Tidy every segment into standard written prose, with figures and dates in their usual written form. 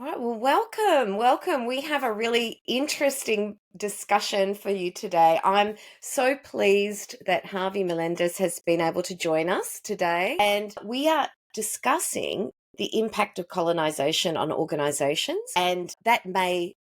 All right, well, welcome, welcome. We have a really interesting discussion for you today. I'm so pleased that Javi Melendez has been able to join us today, and we are discussing the impact of colonization on organizations. And that may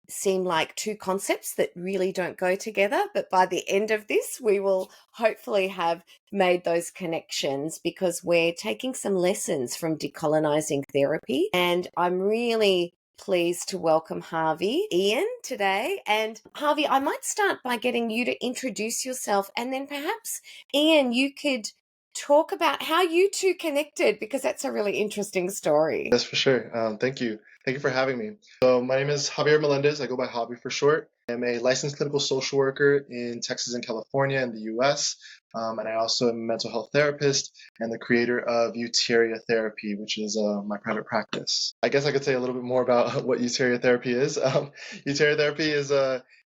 seem like two concepts that really don't go together, but by the end of this, we will hopefully have made those connections because we're taking some lessons from decolonizing therapy. And I'm really pleased to welcome Harvey Ian today. And Harvey, I might start by getting you to introduce yourself, and then perhaps Ian, you could talk about how you two connected, because that's a really interesting story. Yes, for sure. Thank you. Thank you for having me. So my name is Javier Melendez. I go by Javi for short. I'm a licensed clinical social worker in Texas and California in the US. And I also am a mental health therapist and the creator of Eutteria Therapy, which is my private practice. I guess I could say a little bit more about what Eutteria Therapy is. Eutteria Therapy is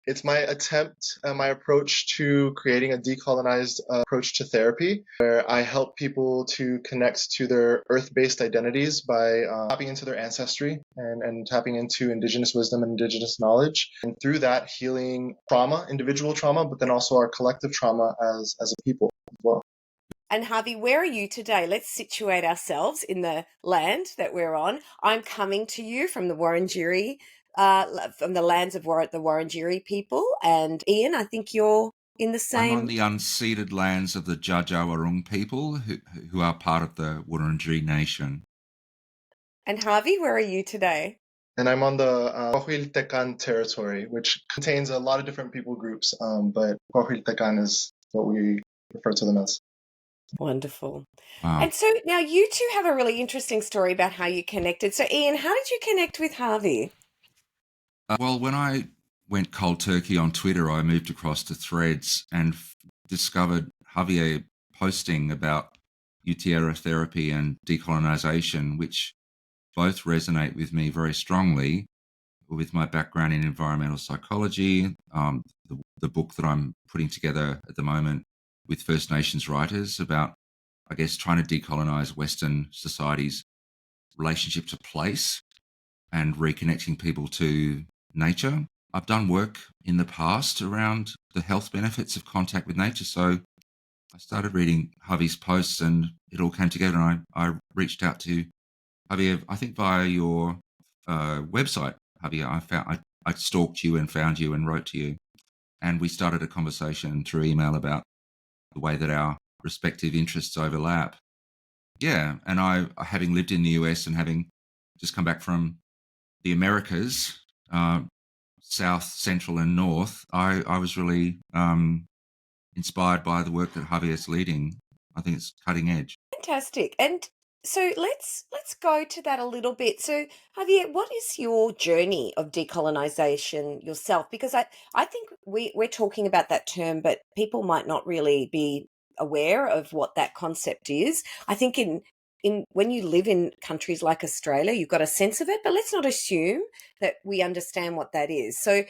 it's my attempt, my approach to creating a decolonized approach to therapy, where I help people to connect to their earth-based identities by tapping into their ancestry and tapping into Indigenous wisdom and Indigenous knowledge. And through that, healing trauma, individual trauma, but then also our collective trauma as a people as well. And Harvey, where are you today? Let's situate ourselves in the land that we're on. I'm coming to you from the Wurundjeri, from the lands of the Wurundjeri people. And Ian, I think you're in the I'm on same. the unceded lands of the Djajawarung people who are part of the Wurundjeri Nation. And Harvey, where are you today? And I'm on the Coahuiltecan territory, which contains a lot of different people groups, but Coahuiltecan is what we refer to them as. Wonderful. Wow. And so now you two have a really interesting story about how you connected. So Ian, how did you connect with Harvey? Well, when I went cold turkey on Twitter, I moved across to Threads and discovered Javier posting about Euttierian therapy and decolonization, which both resonate with me very strongly with my background in environmental psychology, the book that I'm putting together at the moment with First Nations writers about, I guess, trying to decolonize Western society's relationship to place and reconnecting people to nature. I've done work in the past around the health benefits of contact with nature. So I started reading Javi's posts and it all came together. And I reached out to Javier, I think via your website, Javier. I stalked you and found you and wrote to you. And we started a conversation through email about the way that our respective interests overlap. Yeah. And I having lived in the US and having just come back from the Americas, South, Central, and North, I was really inspired by the work that Javier is leading. I think it's cutting edge. Fantastic. And so let's go to that a little bit. So Javier, what is your journey of decolonization yourself? Because I think we're talking about that term, but people might not really be aware of what that concept is. I think in when you live in countries like Australia, you've got a sense of it, but let's not assume that we understand what that is. So,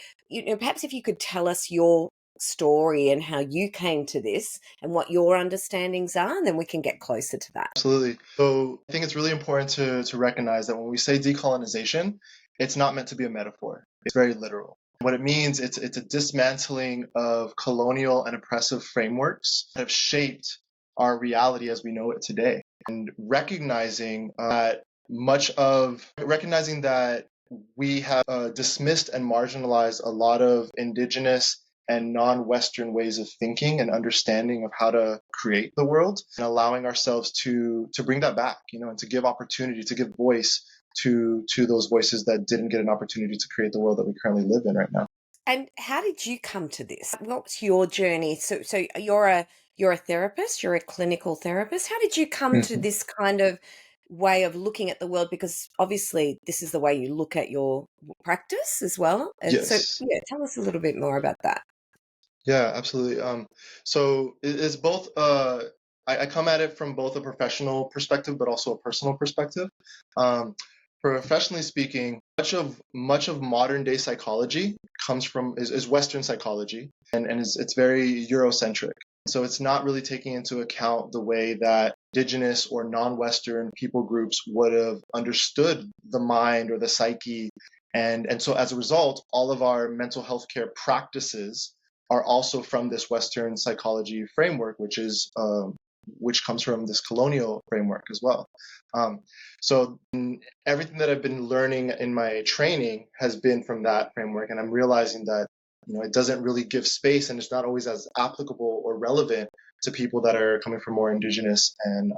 perhaps if you could tell us your story and how you came to this and what your understandings are, and then we can get closer to that. Absolutely. So I think it's really important to recognize that when we say decolonization, it's not meant to be a metaphor. It's very literal. What it means, it's a dismantling of colonial and oppressive frameworks that have shaped our reality as we know it today. And recognizing that we have dismissed and marginalized a lot of indigenous and non-Western ways of thinking and understanding of how to create the world, and allowing ourselves to bring that back, and to give opportunity, to give voice to those voices that didn't get an opportunity to create the world that we currently live in right now. And how did you come to this? What's your journey? So you're a therapist, you're a clinical therapist. How did you come to this kind of way of looking at the world? Because obviously this is the way you look at your practice as well. And so, Yes. yeah, tell us a little bit more about that. Yeah, absolutely. So it's both. I come at it from both a professional perspective, but also a personal perspective. Professionally speaking, much of modern day psychology is Western psychology, and it's very Eurocentric. So it's not really taking into account the way that Indigenous or non-Western people groups would have understood the mind or the psyche. And so as a result, all of our mental health care practices are also from this Western psychology framework, which comes from this colonial framework as well. So everything that I've been learning in my training has been from that framework, and I'm realizing that it doesn't really give space, and it's not always as applicable or relevant to people that are coming from more Indigenous and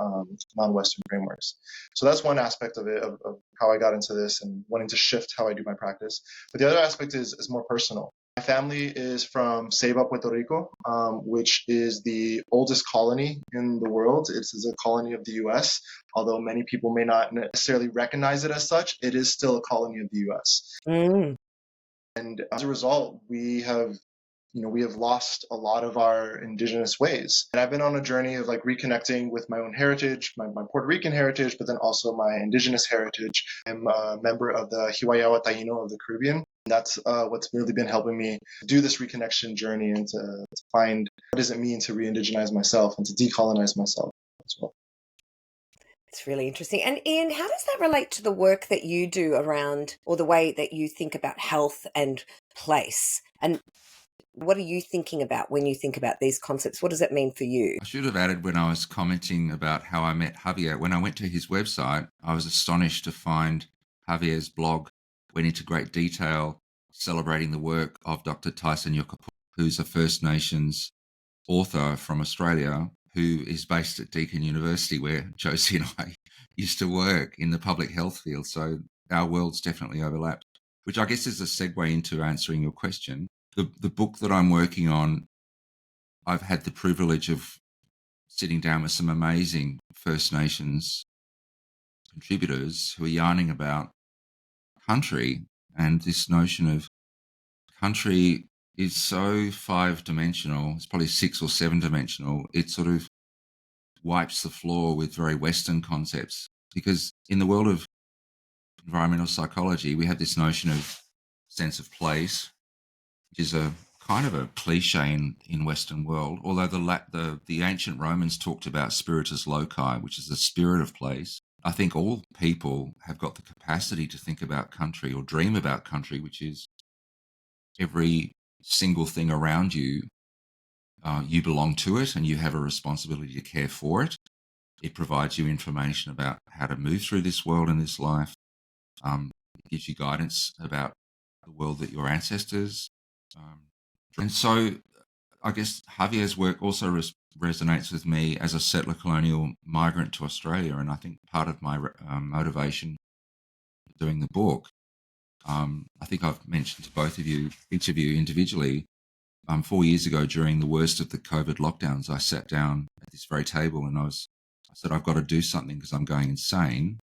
non-Western frameworks. So that's one aspect of it, of how I got into this and wanting to shift how I do my practice. But the other aspect is more personal. My family is from Ceiba, Puerto Rico, which is the oldest colony in the world. It is a colony of the U.S. Although many people may not necessarily recognize it as such, it is still a colony of the U.S. Mm. And as a result, we have lost a lot of our Indigenous ways. And I've been on a journey of reconnecting with my own heritage, my Puerto Rican heritage, but then also my Indigenous heritage. I'm a member of the Hiwayawa Taino of the Caribbean. That's what's really been helping me do this reconnection journey and to find what does it mean to re-indigenize myself and to decolonize myself as well. It's really interesting. And Ian, how does that relate to the work that you do around, or the way that you think about health and place? And what are you thinking about when you think about these concepts? What does it mean for you? I should have added, when I was commenting about how I met Javier, when I went to his website, I was astonished to find Javier's blog went into great detail celebrating the work of Dr. Tyson Yokopun, who's a First Nations author from Australia, who is based at Deakin University, where Josie and I used to work in the public health field. So our worlds definitely overlapped, which I guess is a segue into answering your question. The book that I'm working on, I've had the privilege of sitting down with some amazing First Nations contributors who are yarning about country, and this notion of country is so five-dimensional. It's probably 6 or 7-dimensional. It sort of wipes the floor with very Western concepts, because in the world of environmental psychology, we have this notion of sense of place, which is a kind of a cliche in Western world, although the ancient Romans talked about spiritus loci, which is the spirit of place. I think all people have got the capacity to think about country or dream about country, which is every single thing around you. You belong to it, and you have a responsibility to care for it. It provides you information about how to move through this world and this life. It gives you guidance about the world that your ancestors. And so I guess Javier's work also resonates with me as a settler colonial migrant to Australia. And I think part of my motivation for doing the book, I think I've mentioned to each of you individually, 4 years ago during the worst of the COVID lockdowns, I sat down at this very table and I said, I've got to do something because I'm going insane.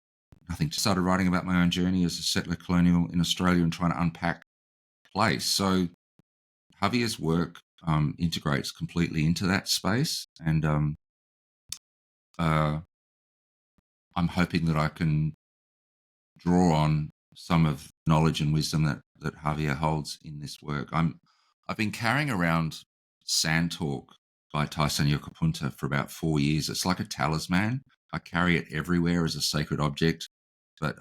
I think I started writing about my own journey as a settler colonial in Australia and trying to unpack place. So Javier's work integrates completely into that space, and I'm hoping that I can draw on some of the knowledge and wisdom that Javier holds in this work. I've been carrying around Sand Talk by Tyson Yokopun for about 4 years. It's like a talisman. I carry it everywhere as a sacred object, but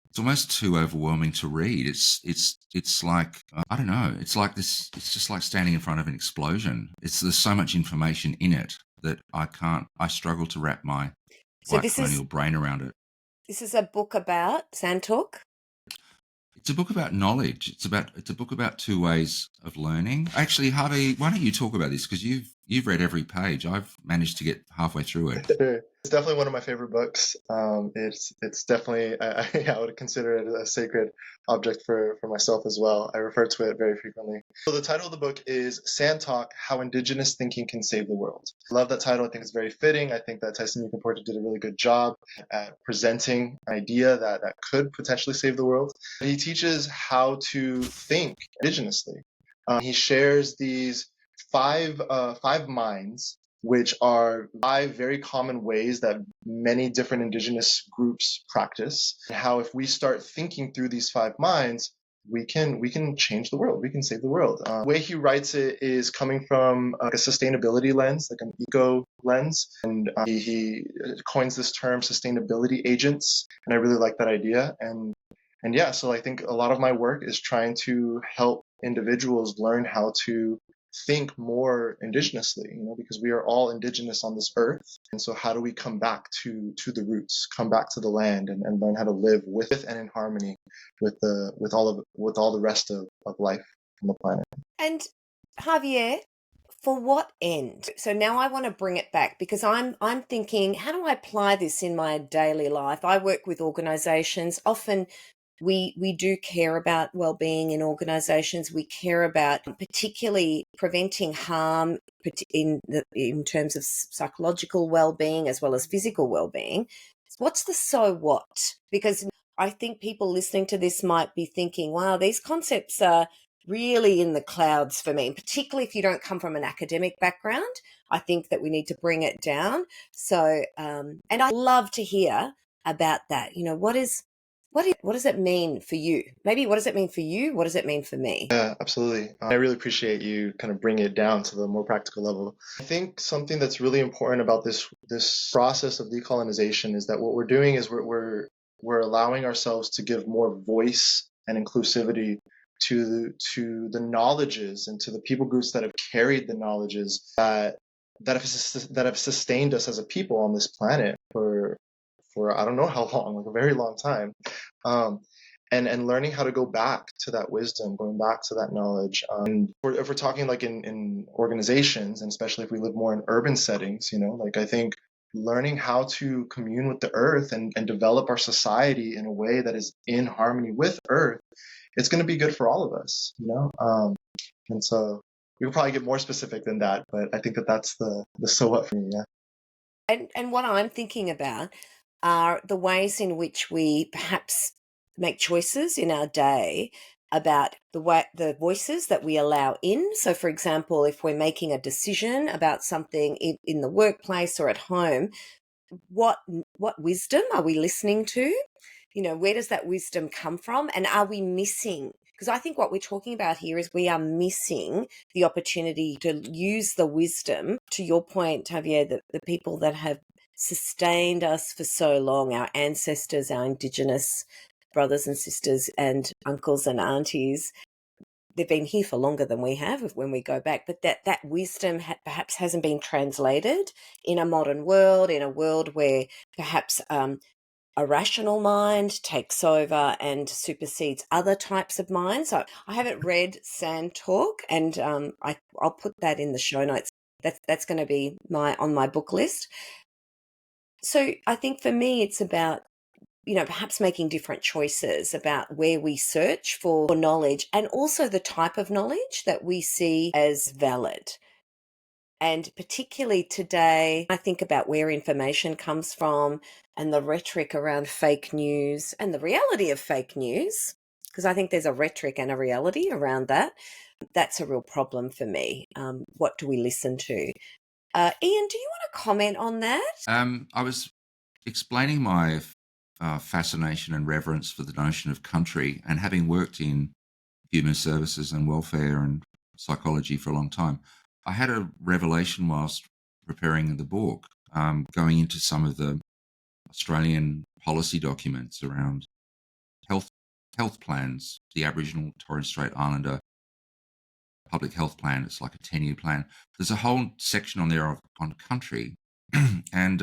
it's almost too overwhelming to read. It's like I don't know. It's like this. It's just like standing in front of an explosion. There's so much information in it that I struggle to wrap my white colonial brain around it. This is a book about Sand Talk. It's a book about knowledge. It's a book about two ways of learning. Actually, Harvey, why don't you talk about this? Because you've read every page. I've managed to get halfway through it. It's definitely one of my favorite books. It's definitely I would consider it a sacred object for myself as well. I refer to it very frequently. So the title of the book is Sand Talk: How Indigenous Thinking Can Save the World. I love that title. I think it's very fitting. I think that Tyson Yokopun did a really good job at presenting an idea that could potentially save the world. He teaches how to think indigenously. He shares these five minds, which are 5 very common ways that many different Indigenous groups practice, and how if we start thinking through these 5 minds, we can change the world. We can save the world. The way he writes it is coming from like a sustainability lens, like an eco lens, and he coins this term sustainability agents, and I really like that idea. And yeah, so I think a lot of my work is trying to help individuals learn how to think more indigenously, because we are all indigenous on this earth. And so how do we come back to the roots, come back to the land, and learn how to live with it and in harmony with all the rest of life on the planet. And Javier, for what end? So now I want to bring it back because I'm thinking, how do I apply this in my daily life? I work with organizations. Often we do care about well-being in organizations. We care about particularly preventing harm in terms of psychological well-being as well as physical well-being. What's the so what? Because I think people listening to this might be thinking, wow, these concepts are really in the clouds for me, particularly if you don't come from an academic background. I think that we need to bring it down. So, and I love to hear about that. What does it mean for you? Maybe what does it mean for you? What does it mean for me? Yeah, absolutely. I really appreciate you kind of bringing it down to the more practical level. I think something that's really important about this process of decolonization is that what we're doing is we're allowing ourselves to give more voice and inclusivity to the knowledges and to the people groups that have carried the knowledges that have sustained us as a people on this planet for I don't know how long, like a very long time. And learning how to go back to that wisdom, going back to that knowledge. And if we're talking like in organizations, and especially if we live more in urban settings, like I think learning how to commune with the earth and develop our society in a way that is in harmony with earth, it's going to be good for all of us, and so we will probably get more specific than that, but I think that's the so what for me, yeah. And what I'm thinking about are the ways in which we perhaps make choices in our day about the voices that we allow in. So, for example, if we're making a decision about something in the workplace or at home, what wisdom are we listening to? Where does that wisdom come from? And are we missing? Because I think what we're talking about here is we are missing the opportunity to use the wisdom, to your point, Javier, the people that have sustained us for so long, our ancestors, our Indigenous brothers and sisters and uncles and aunties. They've been here for longer than we have when we go back, but that wisdom perhaps hasn't been translated in a modern world, in a world where perhaps a rational mind takes over and supersedes other types of minds. So I haven't read Sand Talk, and I'll put that in the show notes. That's going to be on my book list. So I think for me, it's about perhaps making different choices about where we search for knowledge and also the type of knowledge that we see as valid. And particularly today, I think about where information comes from and the rhetoric around fake news and the reality of fake news, because I think there's a rhetoric and a reality around that. That's a real problem for me. What do we listen to? Ian, do you want to comment on that? I was explaining my fascination and reverence for the notion of country, and having worked in human services and welfare and psychology for a long time, I had a revelation whilst preparing the book, going into some of the Australian policy documents around health plans, the Aboriginal and Torres Strait Islander public health plan. It's like a 10-year plan. There's a whole section on there on country, and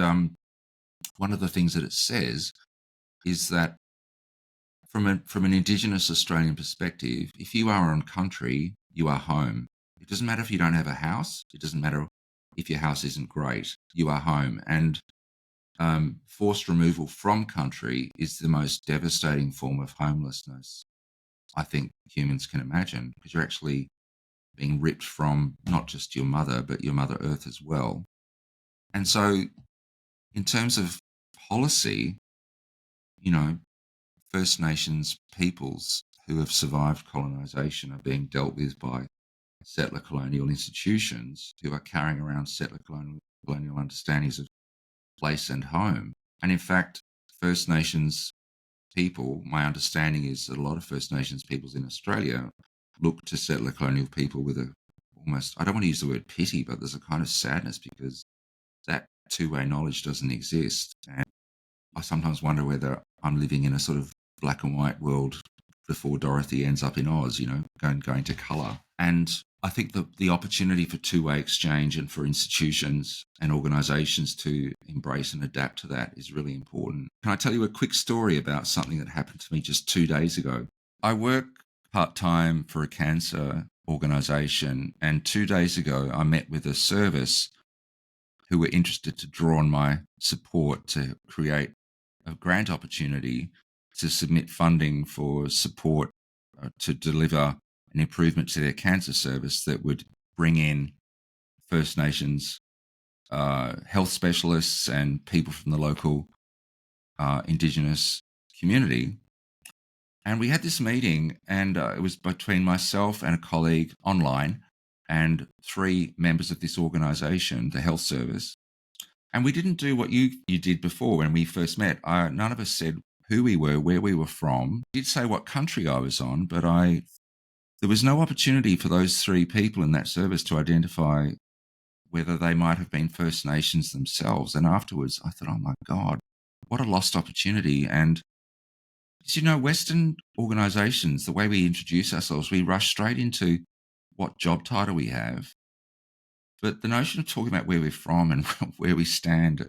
one of the things that it says is that from an Indigenous Australian perspective, if you are on country, you are home. It doesn't matter if you don't have a house. It doesn't matter if your house isn't great. You are home. And forced removal from country is the most devastating form of homelessness I think humans can imagine, because you're actually being ripped from not just your mother, but your Mother Earth as well. And so in terms of policy, First Nations peoples who have survived colonisation are being dealt with by settler colonial institutions who are carrying around settler colonial understandings of place and home. And in fact, First Nations people, my understanding is that a lot of First Nations peoples in Australia look to settler colonial people with a almost, I don't want to use the word pity, but there's a kind of sadness because that two-way knowledge doesn't exist. And I sometimes wonder whether I'm living in a sort of black and white world before Dorothy ends up in Oz, going to colour. And I think the opportunity for two-way exchange and for institutions and organisations to embrace and adapt to that is really important. Can I tell you a quick story about something that happened to me just 2 days ago? I work part-time for a cancer organisation, and 2 days ago I met with a service who were interested to draw on my support to create a grant opportunity to submit funding for support to deliver an improvement to their cancer service that would bring in First Nations health specialists and people from the local Indigenous community. And we had this meeting, and it was between myself and a colleague online and 3 members of this organisation, the health service. And we didn't do what you did before when we first met. None of us said who we were, where we were from. I did say what country I was on, but there was no opportunity for those 3 people in that service to identify whether they might have been First Nations themselves. And afterwards, I thought, oh my God, what a lost opportunity. And Western organisations, the way we introduce ourselves, we rush straight into what job title we have. But the notion of talking about where we're from and where we stand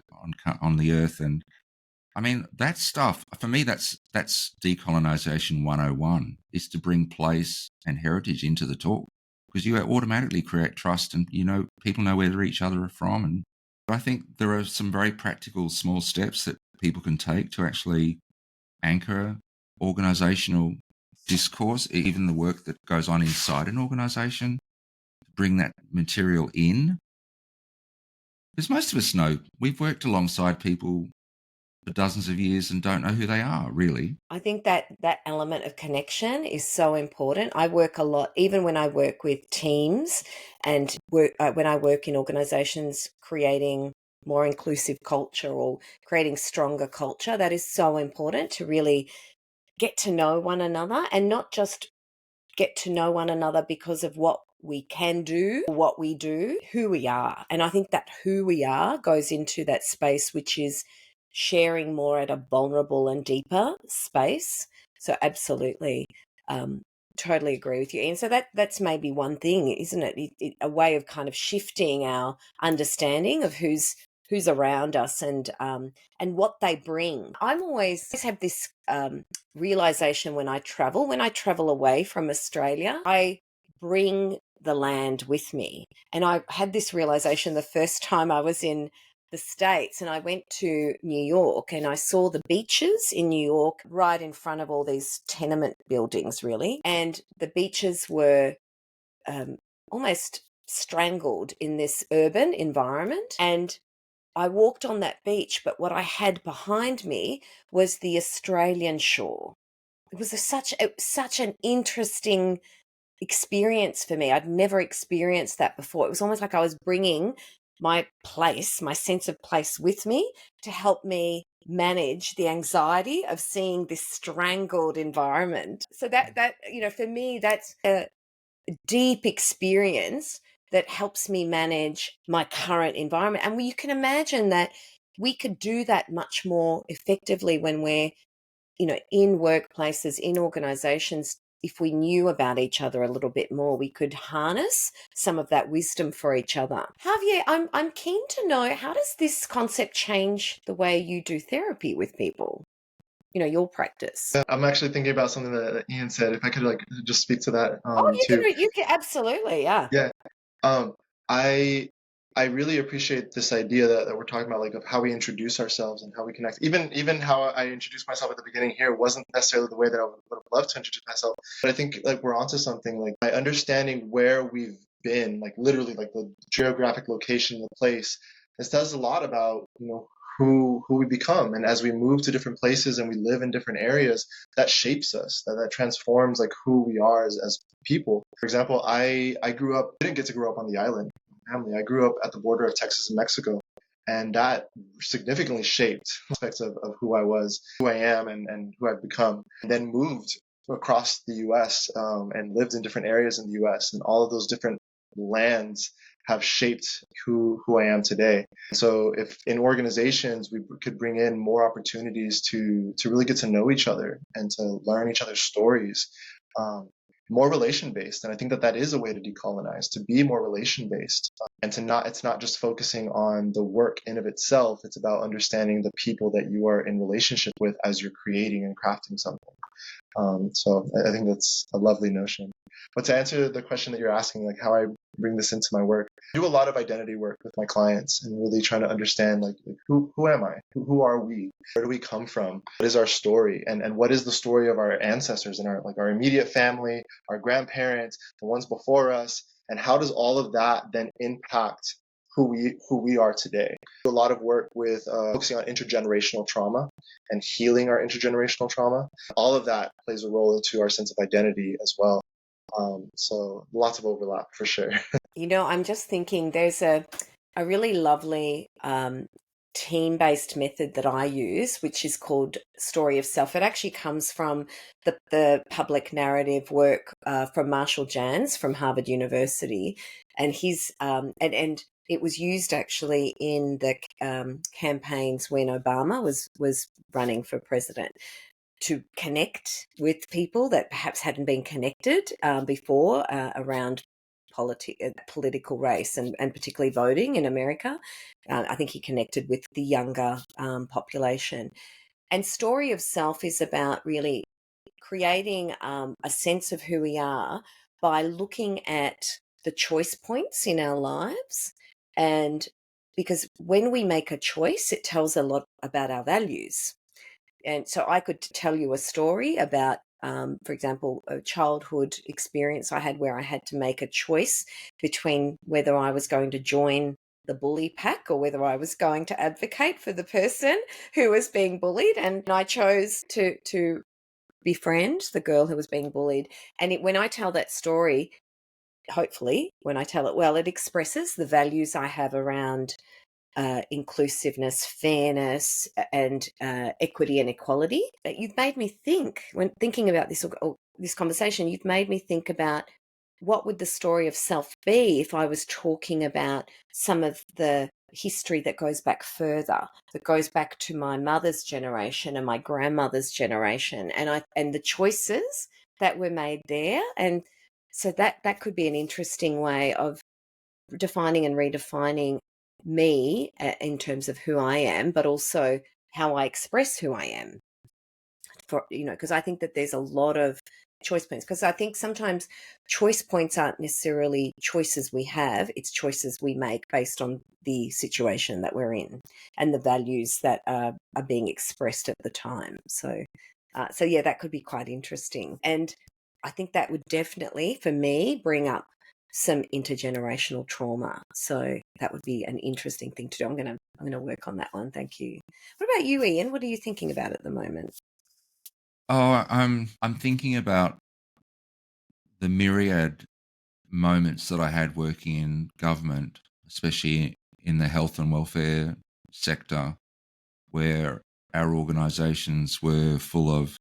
on the earth, and I mean, that stuff, for me, that's decolonization 101, is to bring place and heritage into the talk, because you automatically create trust and, people know where each other are from. And I think there are some very practical small steps that people can take to actually anchor organizational discourse, even the work that goes on inside an organization, to bring that material in. Because most of us know we've worked alongside people for dozens of years and don't know who they are, really. I think that element of connection is so important. I work a lot, even when I work with teams and when I work in organizations creating more inclusive culture or creating stronger culture, that is so important to really get to know one another, and not just get to know one another because of what we can do, what we do, who we are. And I think that who we are goes into that space, which is sharing more at a vulnerable and deeper space. So absolutely, totally agree with you. And so that's maybe one thing, isn't it? A way of kind of shifting our understanding of who's around us and what they bring. I'm always have this realization when I travel away from Australia, I bring the land with me. And I had this realization the first time I was in the States, and I went to New York and I saw the beaches in New York right in front of all these tenement buildings, really. And the beaches were almost strangled in this urban environment. And I walked on that beach, but what I had behind me was the Australian shore. It was such an interesting experience for me. I'd never experienced that before. It was almost like I was bringing my sense of place with me to help me manage the anxiety of seeing this strangled environment. So that for me, that's a deep experience that helps me manage my current environment. And you can imagine that we could do that much more effectively when we're, in workplaces, in organizations. If we knew about each other a little bit more, we could harness some of that wisdom for each other. Javier, I'm keen to know, how does this concept change the way you do therapy with people? Your practice. I'm actually thinking about something that Ian said. If I could just speak to that too. You can absolutely, yeah. Yeah. Um, I I really appreciate this idea that we're talking about, like, of how we introduce ourselves and how we connect. Even how I introduced myself at the beginning here wasn't necessarily the way that I would have loved to introduce myself. But I think like we're onto something, like by understanding where we've been, like literally like the geographic location, the place. This tells a lot about, who we become, and as we move to different places and we live in different areas, that shapes us, that transforms like who we are as people. For example, I didn't get to grow up on the island. Family. I grew up at the border of Texas and Mexico, And that significantly shaped aspects of who I was, who I am, and who I've become. And then moved across the US and lived in different areas in the US. And all of those different lands have shaped who I am today. So if in organizations we could bring in more opportunities to really get to know each other and to learn each other's stories, more relation based, and I think that is a way to decolonize, to be more relation based, and to not it's not just focusing on the work in of itself. It's about understanding the people that you are in relationship with as you're creating and crafting something. So I think that's a lovely notion. But to answer the question that you're asking, like how I bring this into my work, I do a lot of identity work with my clients and really trying to understand like who am I? Who are we? Where do we come from? What is our story? And what is the story of our ancestors and our immediate family, our grandparents, the ones before us? And how does all of that then impact who we are today? I do a lot of work with focusing on intergenerational trauma and healing our intergenerational trauma. All of that plays a role into our sense of identity as well. So lots of overlap for sure. I'm just thinking there's a really lovely team-based method that I use, which is called Story of Self. It actually comes from the public narrative work from Marshall Jans from Harvard University, and his and it was used actually in the campaigns when Obama was running for president, to connect with people that perhaps hadn't been connected before around political race and particularly voting in America. I think he connected with the younger population. And Story of Self is about really creating a sense of who we are by looking at the choice points in our lives. And because when we make a choice, it tells a lot about our values. And so I could tell you a story about, for example, a childhood experience I had where I had to make a choice between whether I was going to join the bully pack or whether I was going to advocate for the person who was being bullied. And I chose to befriend the girl who was being bullied. And when I tell that story, hopefully, when I tell it well, it expresses the values I have around inclusiveness, fairness, and equity and equality. You've made me think, when thinking about this conversation, you've made me think about what would the story of self be if I was talking about some of the history that goes back further, that goes back to my mother's generation and my grandmother's generation, and the choices that were made there. And so that could be an interesting way of defining and redefining me in terms of who I am, but also how I express who I am. Because I think that there's a lot of choice points, because I think sometimes choice points aren't necessarily choices we have, it's choices we make based on the situation that we're in and the values that are being expressed at the time. So yeah, that could be quite interesting. And I think that would definitely, for me, bring up some intergenerational trauma. So that would be an interesting thing to do. I'm going to work on that one. Thank you. What about you, Ian? What are you thinking about at the moment? Oh, I'm thinking about the myriad moments that I had working in government, especially in the health and welfare sector, where our organisations were full of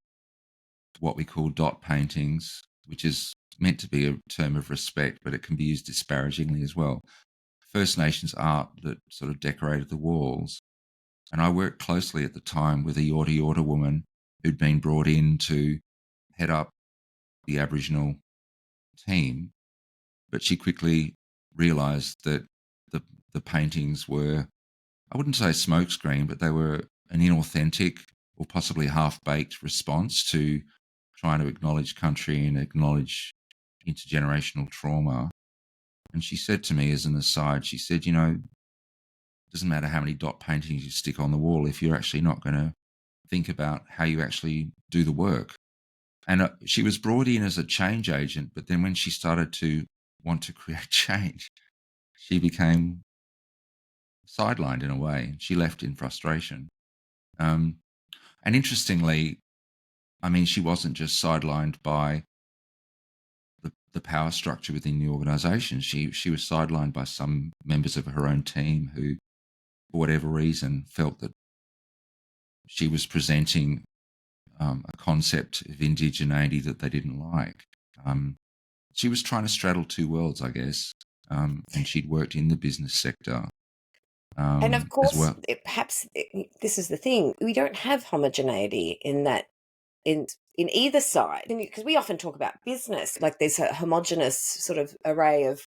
what we call dot paintings, which is meant to be a term of respect, but it can be used disparagingly as well. First Nations art that sort of decorated the walls. And I worked closely at the time with a Euttierian woman who'd been brought in to head up the Aboriginal team, but she quickly realised that the paintings were, I wouldn't say smokescreen, but they were an inauthentic or possibly half-baked response to trying to acknowledge country and acknowledge intergenerational trauma. And she said to me as an aside, she said, it doesn't matter how many dot paintings you stick on the wall if you're actually not going to think about how you actually do the work. And she was brought in as a change agent, but then when she started to want to create change, she became sidelined in a way. She left in frustration. And interestingly, I mean, she wasn't just sidelined by the power structure within the organisation. She was sidelined by some members of her own team who for whatever reason, felt that she was presenting a concept of indigeneity that they didn't like. She was trying to straddle two worlds, I guess, and she'd worked in the business sector And of as course, well. this is the thing: we don't have homogeneity in that in either side, because we often talk about business like there's a homogenous sort of array of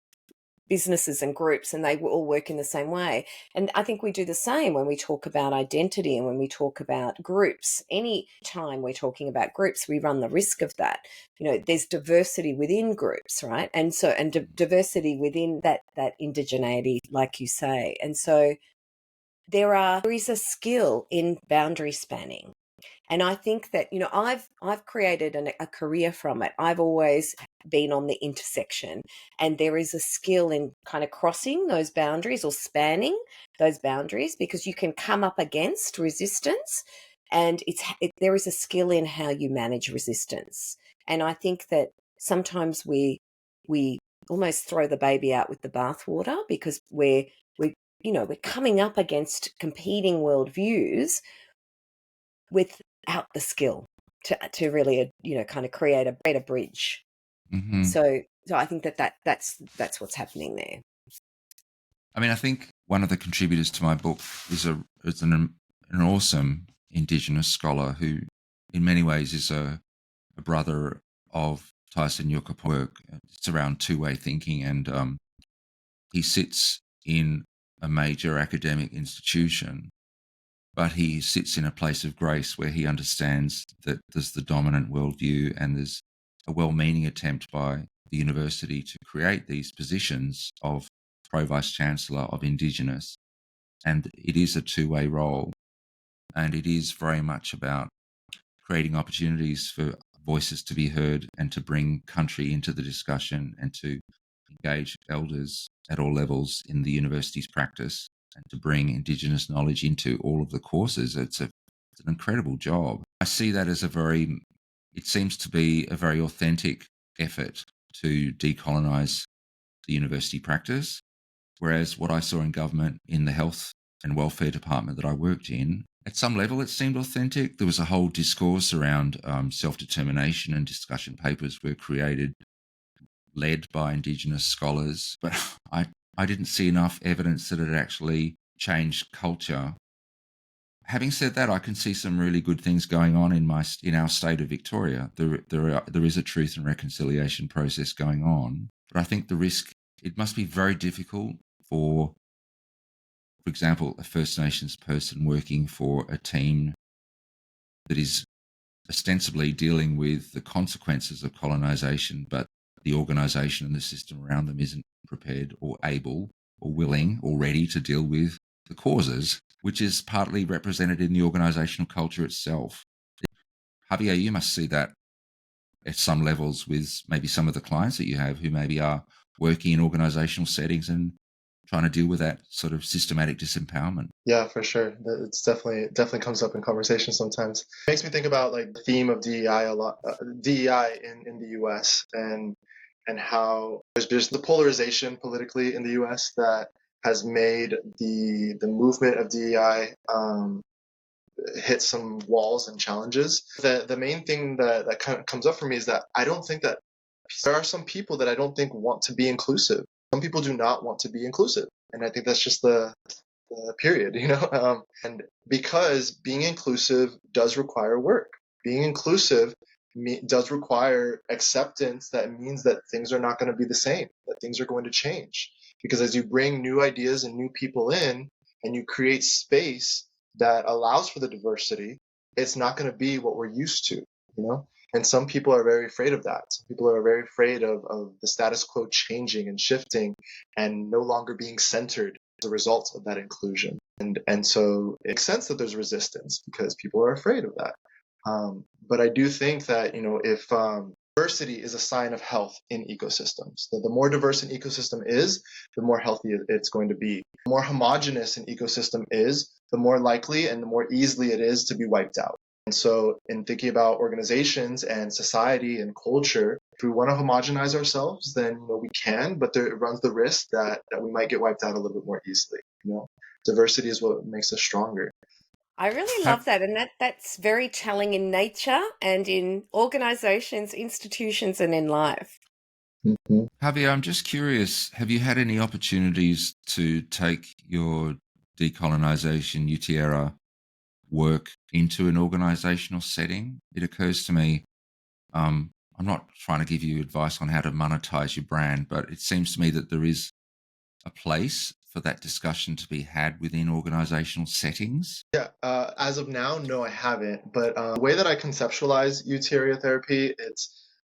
businesses and groups, and they all work in the same way. And I think we do the same when we talk about identity and when we talk about groups. Any time we're talking about groups, we run the risk of that. There's diversity within groups, right? And so, and diversity within that indigeneity, like you say. And so there is a skill in boundary spanning. And I think that, I've created a career from it. I've always been on the intersection, and there is a skill in kind of crossing those boundaries or spanning those boundaries, because you can come up against resistance, and there is a skill in how you manage resistance. And I think that sometimes we almost throw the baby out with the bathwater, because we're coming up against competing worldviews without the skill to really kind of create a bridge. Mm-hmm. So I think that's what's happening there. I mean, I think one of the contributors to my book is an awesome Indigenous scholar who, in many ways, is a brother of Tyson Yukup's work. It's around two-way thinking, and he sits in a major academic institution, but he sits in a place of grace where he understands that there's the dominant worldview, and there's a well-meaning attempt by the university to create these positions of Pro-Vice-Chancellor of Indigenous. And it is a two-way role. And it is very much about creating opportunities for voices to be heard and to bring country into the discussion and to engage elders at all levels in the university's practice and to bring Indigenous knowledge into all of the courses. It's an incredible job. I see that as it seems to be a very authentic effort to decolonize the university practice. Whereas what I saw in government, in the health and welfare department that I worked in, at some level it seemed authentic. There was a whole discourse around self-determination, and discussion papers were created, led by Indigenous scholars. But I didn't see enough evidence that it actually changed culture. Having said that, I can see some really good things going on in our state of Victoria. There is a truth and reconciliation process going on. But I think it must be very difficult for example, a First Nations person working for a team that is ostensibly dealing with the consequences of colonization, but the organisation and the system around them isn't prepared or able or willing or ready to deal with the causes, which is partly represented in the organisational culture itself. Javier, you must see that at some levels with maybe some of the clients that you have who maybe are working in organisational settings and trying to deal with that sort of systematic disempowerment. Yeah, for sure. It definitely comes up in conversation sometimes. It makes me think about like the theme of DEI a lot, DEI in the U.S. and how there's the polarization politically in the U.S. that has made the movement of DEI hit some walls and challenges. The main thing that kind of comes up for me is that I don't think that there are some people that I don't think want to be inclusive. Some people do not want to be inclusive, and I think that's just the period, and because being inclusive does require work. Being inclusive does require acceptance. That means that things are not going to be the same, that things are going to change, because as you bring new ideas and new people in and you create space that allows for the diversity, it's not going to be what we're used to, and some people are very afraid of that. Some people are very afraid of the status quo changing and shifting and no longer being centered as a result of that inclusion. And so it makes sense that there's resistance because people are afraid of that. But I do think that, if diversity is a sign of health in ecosystems, the more diverse an ecosystem is, the more healthy it's going to be. The more homogenous an ecosystem is, the more likely and the more easily it is to be wiped out. And so in thinking about organizations and society and culture, if we want to homogenize ourselves, then we can, but it runs the risk that we might get wiped out a little bit more easily. diversity is what makes us stronger. I really Have, love that. And that's very telling in nature and in organizations, institutions, and in life. Mm-hmm. Javier, I'm just curious, have you had any opportunities to take your decolonization Euttiera work into an organizational setting? It occurs to me, I'm not trying to give you advice on how to monetize your brand, but it seems to me that there is a place for that discussion to be had within organizational settings. Yeah, as of now, no, I haven't. But the way that I conceptualize Eutteria therapy,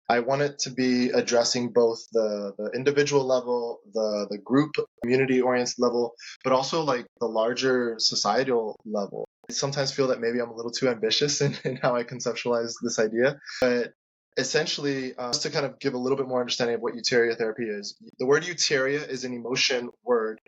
I want it to be addressing both the individual level, the group community oriented level, but also like the larger societal level. I sometimes feel that maybe I'm a little too ambitious in how I conceptualize this idea, but essentially, just to kind of give a little bit more understanding of what Eutteria therapy is, the word Eutteria is an emotion word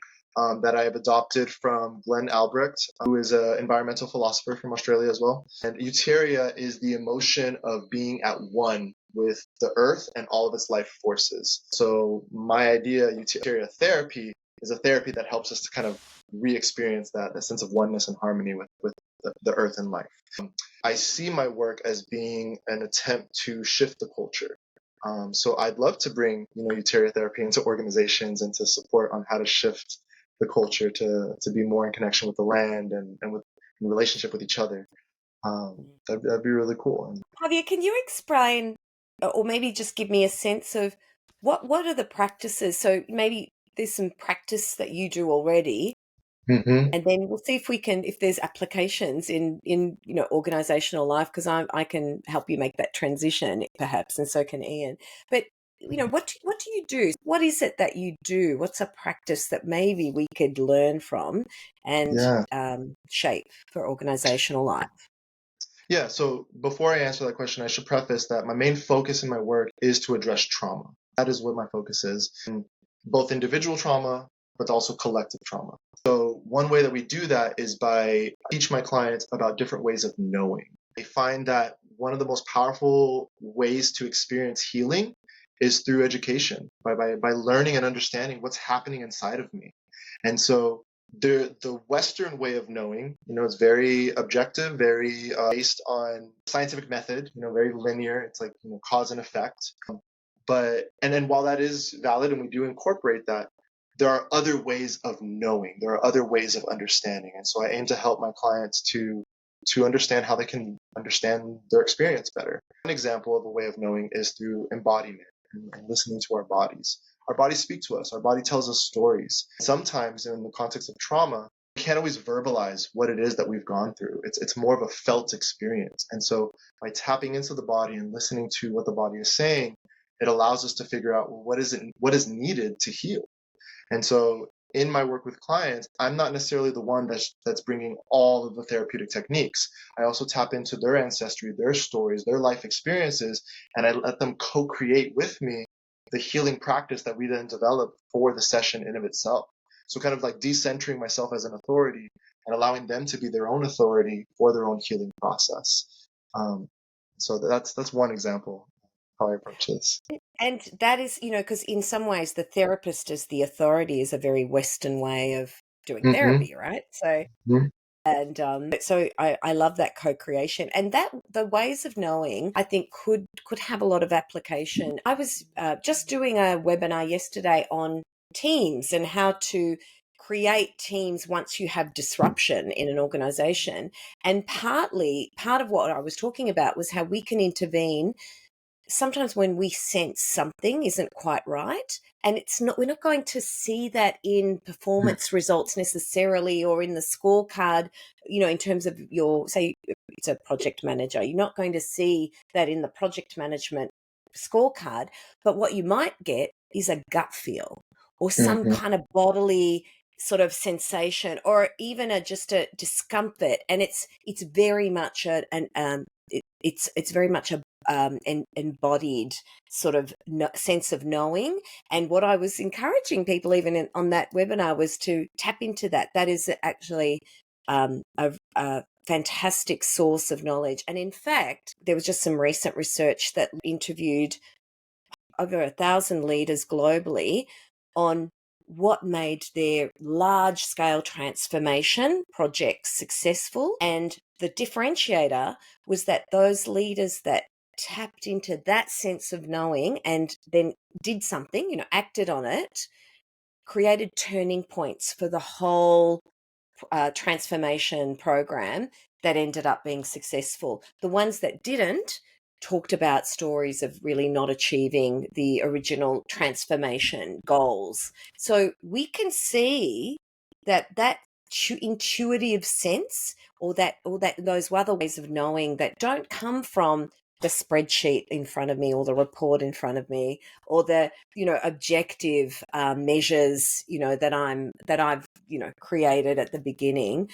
that I have adopted from Glenn Albrecht, who is an environmental philosopher from Australia as well. And Eutteria is the emotion of being at one with the earth and all of its life forces. So my idea, Eutteria therapy, is a therapy that helps us to kind of re-experience that sense of oneness and harmony with the earth and life. I see my work as being an attempt to shift the culture. So I'd love to bring, Eutteria therapy into organizations and to support on how to shift the culture to be more in connection with the land and with in relationship with each other. That'd be really cool. Javier, can you explain, or maybe just give me a sense of what are the practices? So maybe there's some practice that you do already, Mm-hmm. and then we'll see if there's applications in organizational life, because I can help you make that transition perhaps, and so can Ian. But what do you do? What is it that you do? What's a practice that maybe we could learn from and Yeah. shape for organizational life? Yeah, so before I answer that question, I should preface that my main focus in my work is to address trauma. That is what my focus is, and both individual trauma, but also collective trauma. So one way that we do that is by teach my clients about different ways of knowing. I find that one of the most powerful ways to experience healing is through education, by learning and understanding what's happening inside of me. And so the Western way of knowing, is very objective, very based on scientific method, very linear. It's like, cause and effect. And then while that is valid and we do incorporate that, there are other ways of knowing. There are other ways of understanding. And so I aim to help my clients to understand how they can understand their experience better. One example of a way of knowing is through embodiment and listening to our bodies. Our bodies speak to us. Our body tells us stories. Sometimes in the context of trauma, we can't always verbalize what it is that we've gone through. It's more of a felt experience. And so by tapping into the body and listening to what the body is saying, it allows us to figure out, well, what is needed to heal. And so in my work with clients, I'm not necessarily the one that's bringing all of the therapeutic techniques. I also tap into their ancestry, their stories, their life experiences, and I let them co-create with me the healing practice that we then develop for the session in of itself. So kind of like decentering myself as an authority and allowing them to be their own authority for their own healing process. So that's one example how I approach this. And that is, because in some ways the therapist as the authority is a very Western way of doing Mm-hmm. therapy, right? So, Mm-hmm. and so I love that co-creation, and that the ways of knowing I think could have a lot of application. I was just doing a webinar yesterday on teams and how to create teams once you have disruption in an organization, and part of what I was talking about was how we can intervene sometimes when we sense something isn't quite right, and we're not going to see that in performance results necessarily, or in the scorecard, in terms of say it's a project manager, you're not going to see that in the project management scorecard, but what you might get is a gut feel or some Mm-hmm. kind of bodily sort of sensation, or even just a discomfort, and it's very much it's very much a embodied sort of sense of knowing. And what I was encouraging people even on that webinar was to tap into that. That is actually a fantastic source of knowledge. And in fact, there was just some recent research that interviewed over 1,000 leaders globally on what made their large-scale transformation projects successful. And the differentiator was that those leaders that tapped into that sense of knowing and then did something, acted on it, created turning points for the whole transformation program that ended up being successful. The ones that didn't talked about stories of really not achieving the original transformation goals. So we can see that intuitive sense, or that those other ways of knowing that don't come from the spreadsheet in front of me, or the report in front of me, or the objective measures that I've created at the beginning,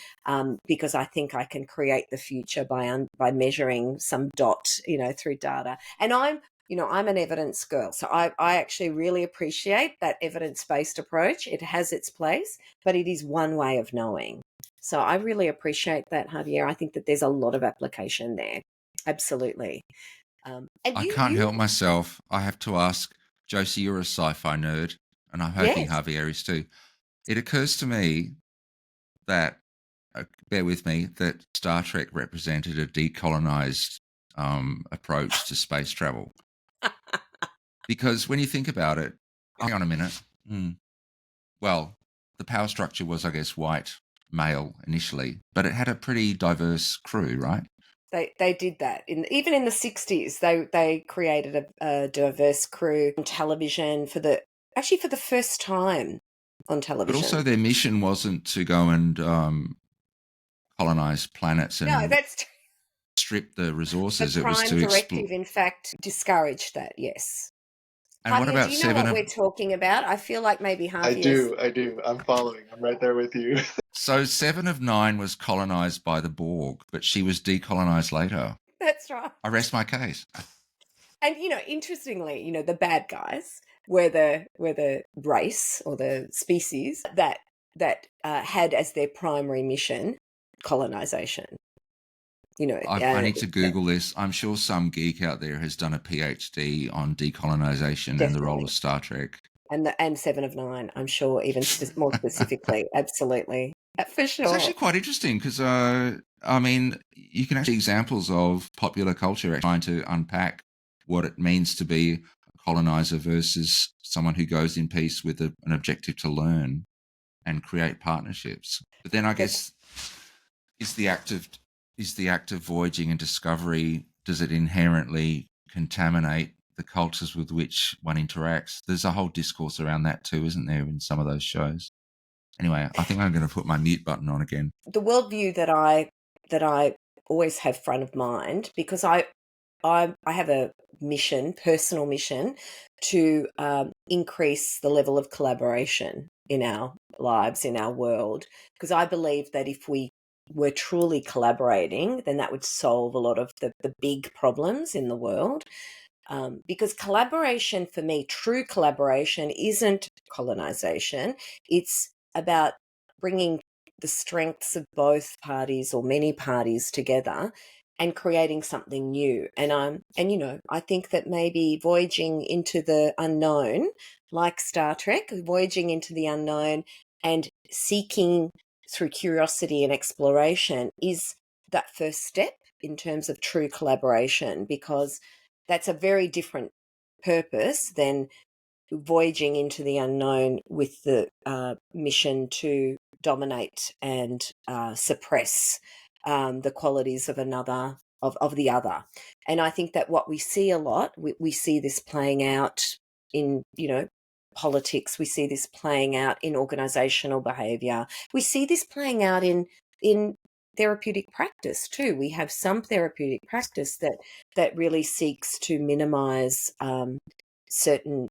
because I think I can create the future by measuring some dot through data. And I'm an evidence girl, so I actually really appreciate that evidence-based approach. It has its place, but it is one way of knowing. So I really appreciate that, Javier. I think that there's a lot of application there. Absolutely. And I can't help myself. I have to ask, Josie, you're a sci-fi nerd, and I'm hoping Yes. Javier is too. It occurs to me that, bear with me, that Star Trek represented a decolonized approach to space travel. Because when you think about it, hang on a minute. Well, the power structure was, I guess, white, male initially, but it had a pretty diverse crew, right? They did that. Even in the 60s, they created a diverse crew on television for the first time on television. But also their mission wasn't to go and colonize planets and strip the resources. The it was Prime to Directive, in fact, discouraged that, yes. And Javier, what about do you know what we're talking about? I feel like maybe Javier. I do. I'm following. I'm right there with you. So 7 of 9 was colonized by the Borg, but she was decolonized later. That's right. I rest my case. And interestingly, the bad guys were the race or the species that had as their primary mission colonization. I need to Google this. I'm sure some geek out there has done a PhD on decolonization and the role of Star Trek. And 7 of 9, I'm sure, even more specifically. Absolutely. For sure. It's actually quite interesting because, you can actually see examples of popular culture trying to unpack what it means to be a colonizer versus someone who goes in peace with an objective to learn and create partnerships. But then I guess is the act of voyaging and discovery, does it inherently contaminate the cultures with which one interacts? There's a whole discourse around that too, isn't there, in some of those shows? Anyway, I think I'm going to put my mute button on again. The worldview that I always have front of mind, because I have a personal mission, to increase the level of collaboration in our lives, in our world, because I believe that if we were truly collaborating, then that would solve a lot of the big problems in the world. Because collaboration, for me, true collaboration isn't colonization. It's about bringing the strengths of both parties or many parties together and creating something new. And I think that maybe voyaging into the unknown, like Star Trek, voyaging into the unknown and seeking through curiosity and exploration is that first step in terms of true collaboration, because that's a very different purpose than voyaging into the unknown with the mission to dominate and suppress the qualities of another, of the other. And I think that what we see a lot, we see this playing out in, politics. We see this playing out in organizational behavior. We see this playing out in therapeutic practice too. We have some therapeutic practice that really seeks to minimize certain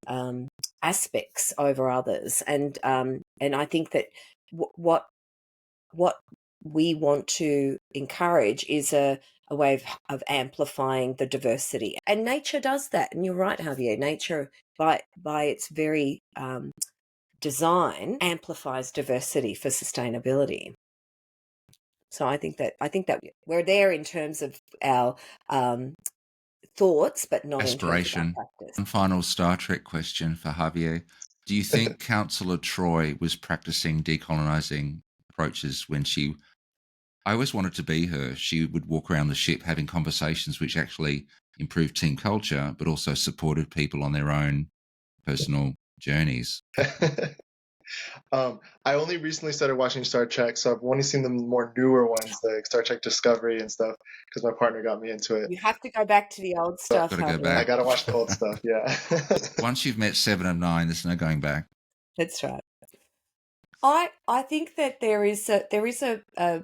aspects over others, and I think that what we want to encourage is a way of amplifying the diversity, and nature does that. And you're right, Javier. Nature, by its very design, amplifies diversity for sustainability. So I think that we're there in terms of our thoughts, but not aspiration. In terms of our practice. One final Star Trek question for Javier. Do you think Councillor Troy was practicing decolonising approaches when she... I always wanted to be her. She would walk around the ship having conversations which actually improved team culture, but also supported people on their own personal journeys. I only recently started watching Star Trek, so I've only seen the more newer ones, like Star Trek Discovery and stuff, because my partner got me into it. You have to go back to the old stuff. Got to go Javier. back. I gotta watch the old stuff, yeah. Once you've met 7 of 9, there's no going back. That's right. I think that there is a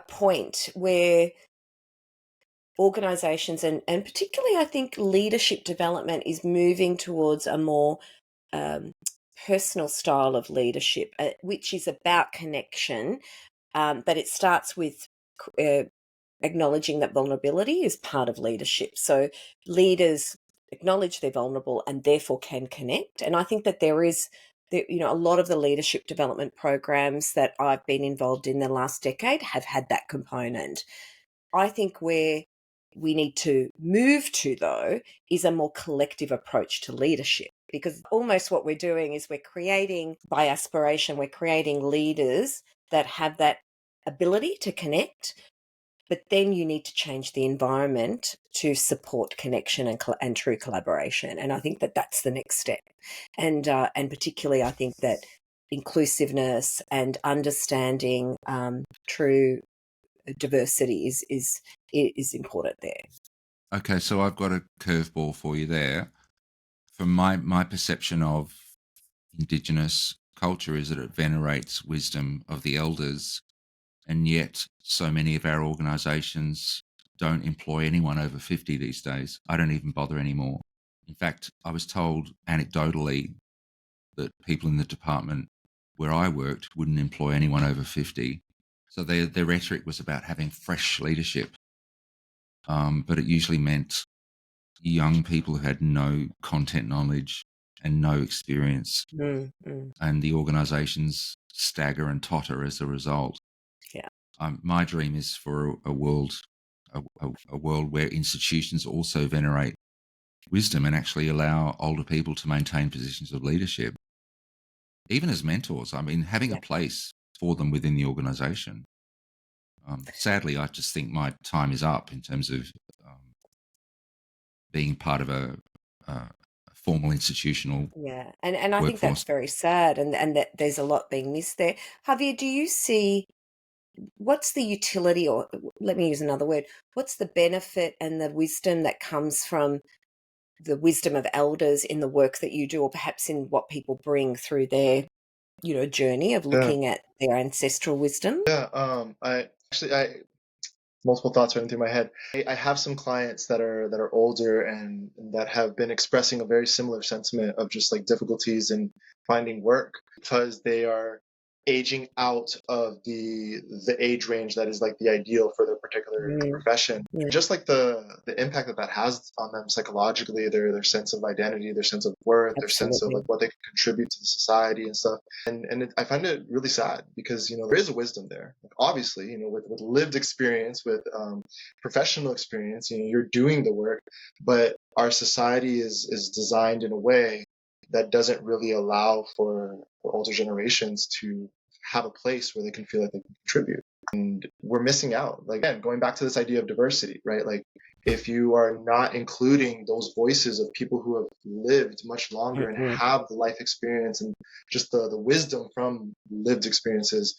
point where organizations and particularly I think leadership development is moving towards a more personal style of leadership, which is about connection, but it starts with acknowledging that vulnerability is part of leadership. So leaders acknowledge they're vulnerable and therefore can connect. And I think that there is, a lot of the leadership development programs that I've been involved in the last decade have had that component. I think where we need to move to, though, is a more collective approach to leadership, because almost what we're doing is we're creating, by aspiration, we're creating leaders that have that ability to connect, but then you need to change the environment to support connection and true collaboration. And I think that that's the next step. And particularly, I think that inclusiveness and understanding true diversity is important there. Okay, so I've got a curveball for you there. From my perception of Indigenous culture is that it venerates wisdom of the elders, and yet so many of our organisations don't employ anyone over 50 these days. I don't even bother anymore. In fact, I was told anecdotally that people in the department where I worked wouldn't employ anyone over 50. So their rhetoric was about having fresh leadership, but it usually meant young people who had no content knowledge and no experience, and the organisations stagger and totter as a result. Yeah. My dream is for a world where institutions also venerate wisdom and actually allow older people to maintain positions of leadership, even as mentors. I mean, having a place for them within the organisation. Sadly, I just think my time is up in terms of being part of a formal institutional and I think that's very sad, and that there's a lot being missed there. Javier, do you see, what's the utility, or let me use another word, what's the benefit and the wisdom that comes from the wisdom of elders in the work that you do, or perhaps in what people bring through their journey of looking at their ancestral wisdom? I multiple thoughts running through my head. I have some clients that are older and that have been expressing a very similar sentiment of just like difficulties in finding work because they are aging out of the age range that is like the ideal for their particular profession. Just like the impact that has on them psychologically, their sense of identity, their sense of worth, their sense of like what they can contribute to the society and stuff. And I find it really sad because there is a wisdom there. Like, obviously, with lived experience, with professional experience, you're doing the work, but our society is designed in a way that doesn't really allow for older generations to have a place where they can feel like they can contribute. And we're missing out. Like, again, going back to this idea of diversity, right? Like, if you are not including those voices of people who have lived much longer and have the life experience and just the wisdom from lived experiences,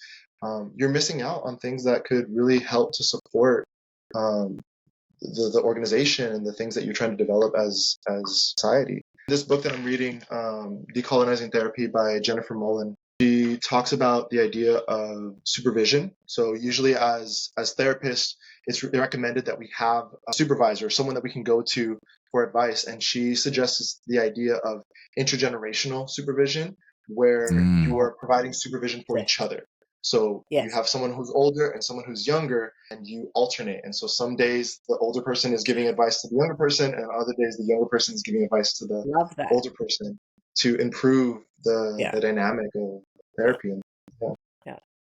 you're missing out on things that could really help to support the organization and the things that you're trying to develop as society. This book that I'm reading, Decolonizing Therapy by Jennifer Mullen, she talks about the idea of supervision. So usually as therapists, it's recommended that we have a supervisor, someone that we can go to for advice. And she suggests the idea of intergenerational supervision, where you are providing supervision for each other. So you have someone who's older and someone who's younger, and you alternate. And so some days the older person is giving advice to the younger person, and other days the younger person is giving advice to the older person to improve the dynamic of therapy.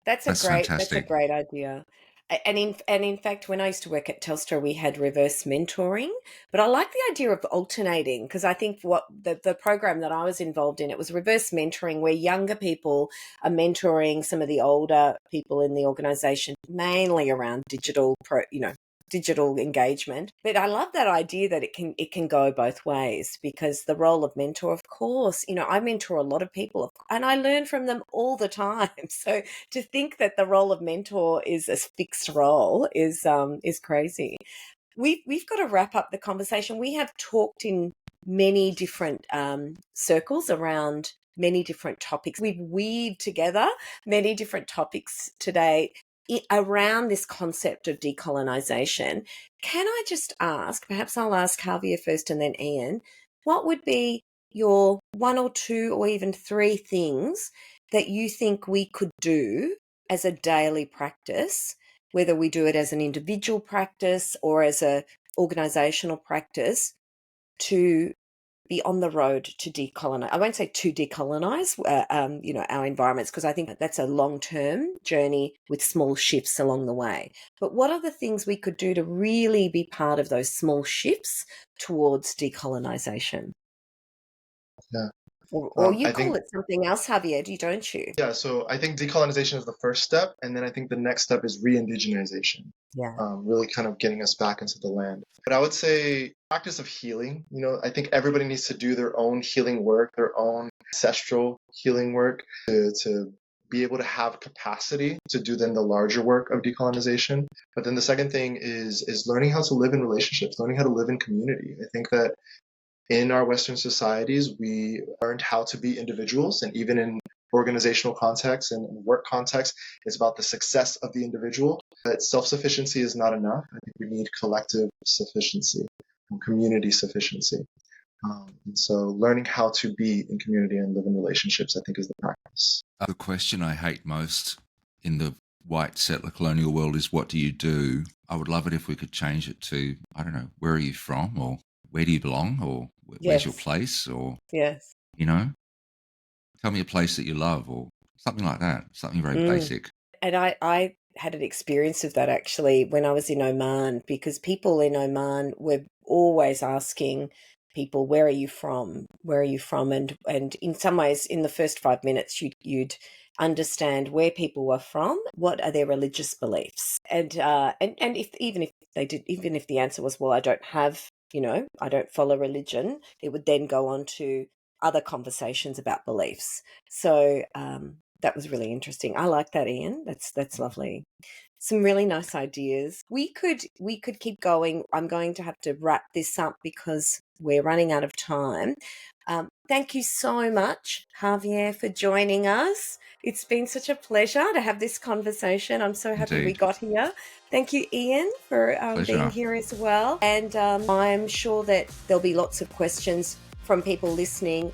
That's a great idea. And in fact, when I used to work at Telstra, we had reverse mentoring. But I like the idea of alternating, because I think what the program that I was involved in, it was reverse mentoring, where younger people are mentoring some of the older people in the organisation, mainly around digital engagement. But I love that idea that it can go both ways, because the role of mentor, of course, I mentor a lot of people and I learn from them all the time. So to think that the role of mentor is a fixed role is crazy. We've got to wrap up the conversation. We have talked in many different circles around many different topics. We've weaved together many different topics today around this concept of decolonization. Can I just ask, perhaps I'll ask Javier first and then Ian, what would be your one or two or even three things that you think we could do as a daily practice, whether we do it as an individual practice or as a organizational practice, to be on the road to decolonize? I won't say to decolonize, our environments, because I think that's a long-term journey with small shifts along the way. But what are the things we could do to really be part of those small shifts towards decolonization? Yeah. Or you I call think, it something else, Javier, don't you? yeah, so I think decolonization is the first step, and then I think the next step is re-indigenization, Yeah. really kind of getting us back into the land. But I would say practice of healing. I think everybody needs to do their own healing work, their own ancestral healing work to be able to have capacity to do then the larger work of decolonization. But then the second thing is learning how to live in relationships, learning how to live in community. I think that in our Western societies, we learned how to be individuals, and even in organizational context and work context, it's about the success of the individual. But self-sufficiency is not enough. I think we need collective sufficiency and community sufficiency. And so learning how to be in community and live in relationships, I think, is the practice. The question I hate most in the white settler colonial world is, what do you do? I would love it if we could change it to, I don't know, where are you from, or where do you belong, or where's your Yes. place, or, Yes. tell me a place that you love, or something like that, something very basic. And I had an experience of that actually when I was in Oman, because people in Oman were always asking people, where are you from? Where are you from? And in some ways, in the first 5 minutes, you'd understand where people were from, what are their religious beliefs, and even if the answer was, well, I don't have, I don't follow religion, it would then go on to other conversations about beliefs. So that was really interesting. I like that, Ian. That's lovely. Some really nice ideas. We could keep going. I'm going to have to wrap this up because we're running out of time. Thank you so much, Javier, for joining us. It's been such a pleasure to have this conversation. I'm so happy we got here. Thank you, Ian, for being here as well. And I'm sure that there'll be lots of questions from people listening.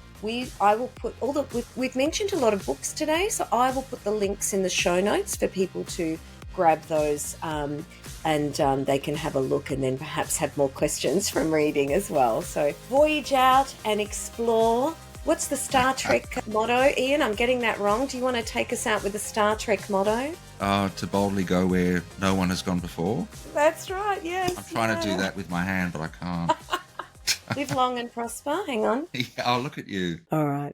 I will put we've mentioned a lot of books today, so I will put the links in the show notes for people to grab those, and they can have a look and then perhaps have more questions from reading as well. So voyage out and explore. What's the Star Trek motto, Ian? I'm getting that wrong. Do you want to take us out with the Star Trek motto? To boldly go where no one has gone before. That's right, yes. I'm trying to do that with my hand, but I can't. Live long and prosper. Hang on. Yeah, I'll look at you. All right.